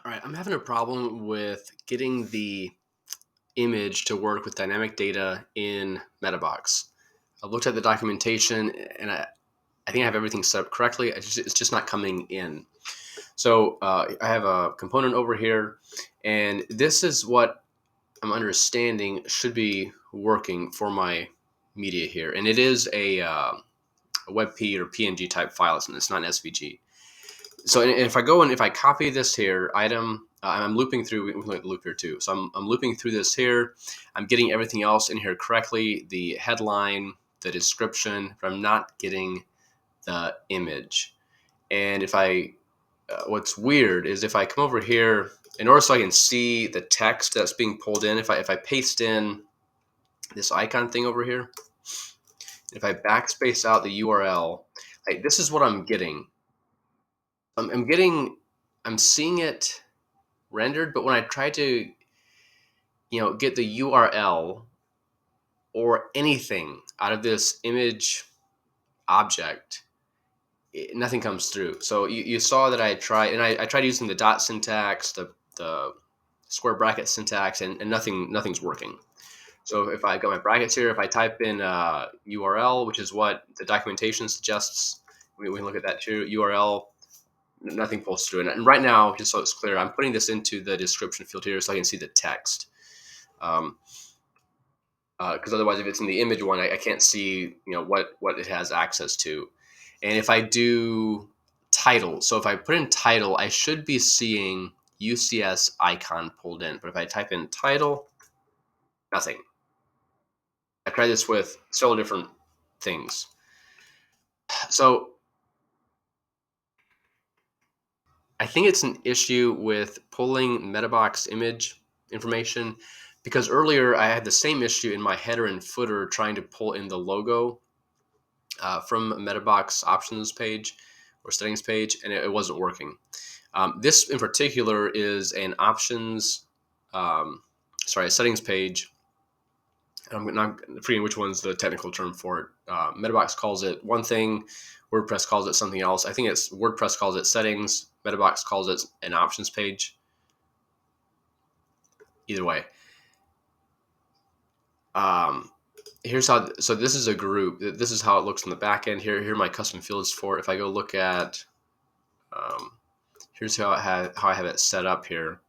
All right, I'm having a problem with getting the image to work with dynamic data in Metabox. I've looked at the documentation and I think I have everything set up correctly. It's just not coming in. So I have a component over here, and this is what I'm understanding should be working for my media here. And it is a WebP or PNG type file, and it's not an SVG. So if I go and if I copy this here item, I'm looping through. We can loop here too. So I'm looping through this here. I'm getting everything else in here correctly. The headline, the description, but I'm not getting the image. And if I, what's weird is if I come over here, in order so I can see the text that's being pulled in, if I paste in this icon thing over here, if I backspace out the URL, like this is what I'm getting. I'm seeing it rendered, but when I try to, get the URL or anything out of this image object, nothing comes through. So you saw that I tried, and I tried using the dot syntax, the square bracket syntax, and nothing's working. So if I got my brackets here, if I type in URL, which is what the documentation suggests, we can look at that too, URL, nothing pulls through. And right now, just so it's clear, I'm putting this into the description field here so I can see the text. Because otherwise, if it's in the image one, I can't see what it has access to. And if I do title, so if I put in title, I should be seeing UCS icon pulled in. But if I type in title, nothing. I tried this with several different things. So I think it's an issue with pulling Metabox image information, because earlier I had the same issue in my header and footer trying to pull in the logo from Metabox options page or settings page, and it wasn't working. This in particular is an options, a settings page. I'm not forgetting which one's the technical term for it. Metabox calls it one thing, WordPress calls it something else. I think it's WordPress calls it settings, Metabox calls it an options page. Either way. Here's how, so this is a group. This is how it looks in the back end. Here are my custom fields for it. If I go look at, here's how I have it set up here.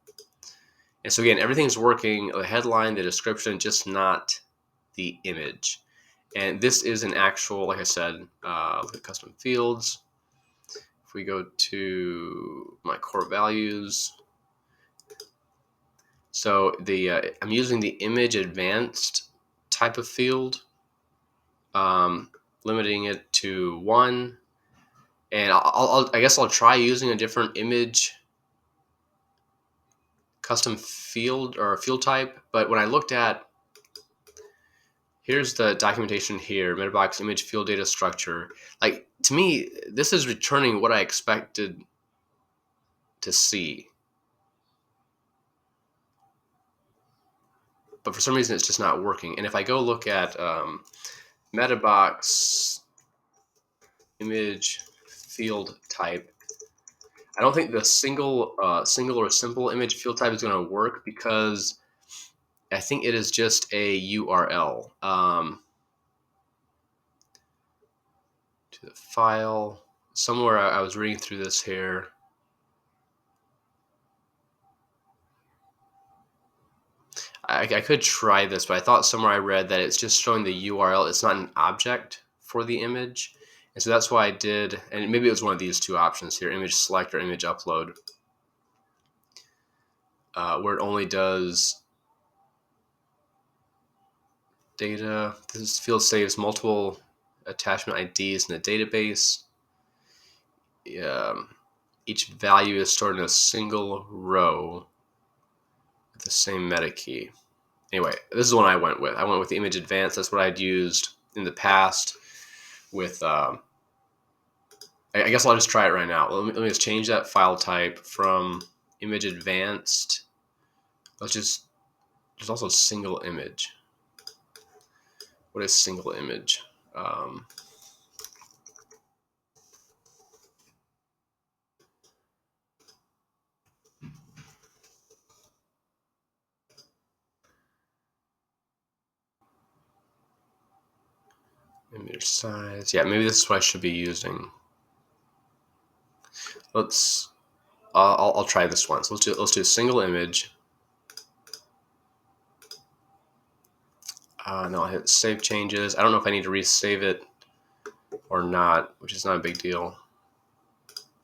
And so again, everything's working, the headline, the description, just not the image. And this is an actual, like I said, look at custom fields. If we go to my core values, so I'm using the image advanced type of field, limiting it to 1. And I guess I'll try using a different image custom field or field type. But when I looked at, here's the documentation here, Metabox image field data structure. Like, to me, this is returning what I expected to see. But for some reason, it's just not working. And if I go look at Metabox image field type, I don't think the single or simple image field type is going to work, because I think it is just a URL to the file. Somewhere I was reading through this here. I could try this, but I thought somewhere I read that it's just showing the URL. It's not an object for the image. And so that's why I did, and maybe it was one of these two options here, image select or image upload, where it only does data. This field saves multiple attachment IDs in the database. Each value is stored in a single row with the same meta key. Anyway, this is the one I went with. I went with the image advanced. That's what I'd used in the past with, I guess I'll just try it right now. Let me just change that file type from image advanced. There's also single image. What is single image? Image size. Yeah, maybe this is what I should be using. Let's. I'll try this one. So let's do a single image. And I'll hit save changes. I don't know if I need to resave it or not, which is not a big deal.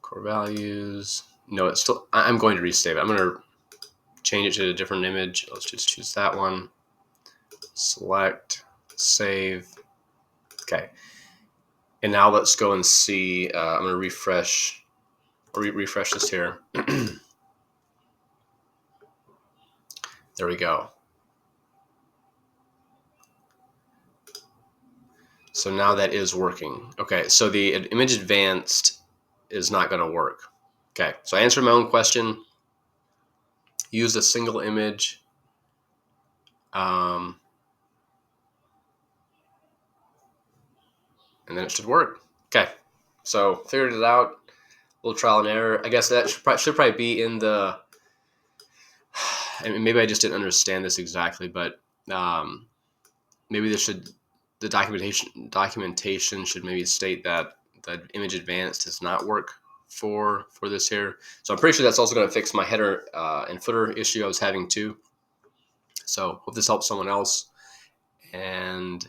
Core values. No, it's still. I'm going to resave it. I'm going to change it to a different image. Let's just choose that one. Select, save. Okay. And now let's go and see. I'm going to refresh this here. There we go. So now that is working. Okay, so the image advanced is not going to work. Okay, so I answered my own question. Use a single image. And then it should work. Okay, so figured it out. A little trial and error. I guess that should probably be in the. And maybe I just didn't understand this exactly, but maybe the documentation should maybe state that the image advanced does not work for this here. So I'm pretty sure that's also going to fix my header and footer issue I was having too. So hope this helps someone else, and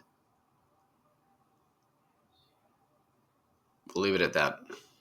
we'll leave it at that.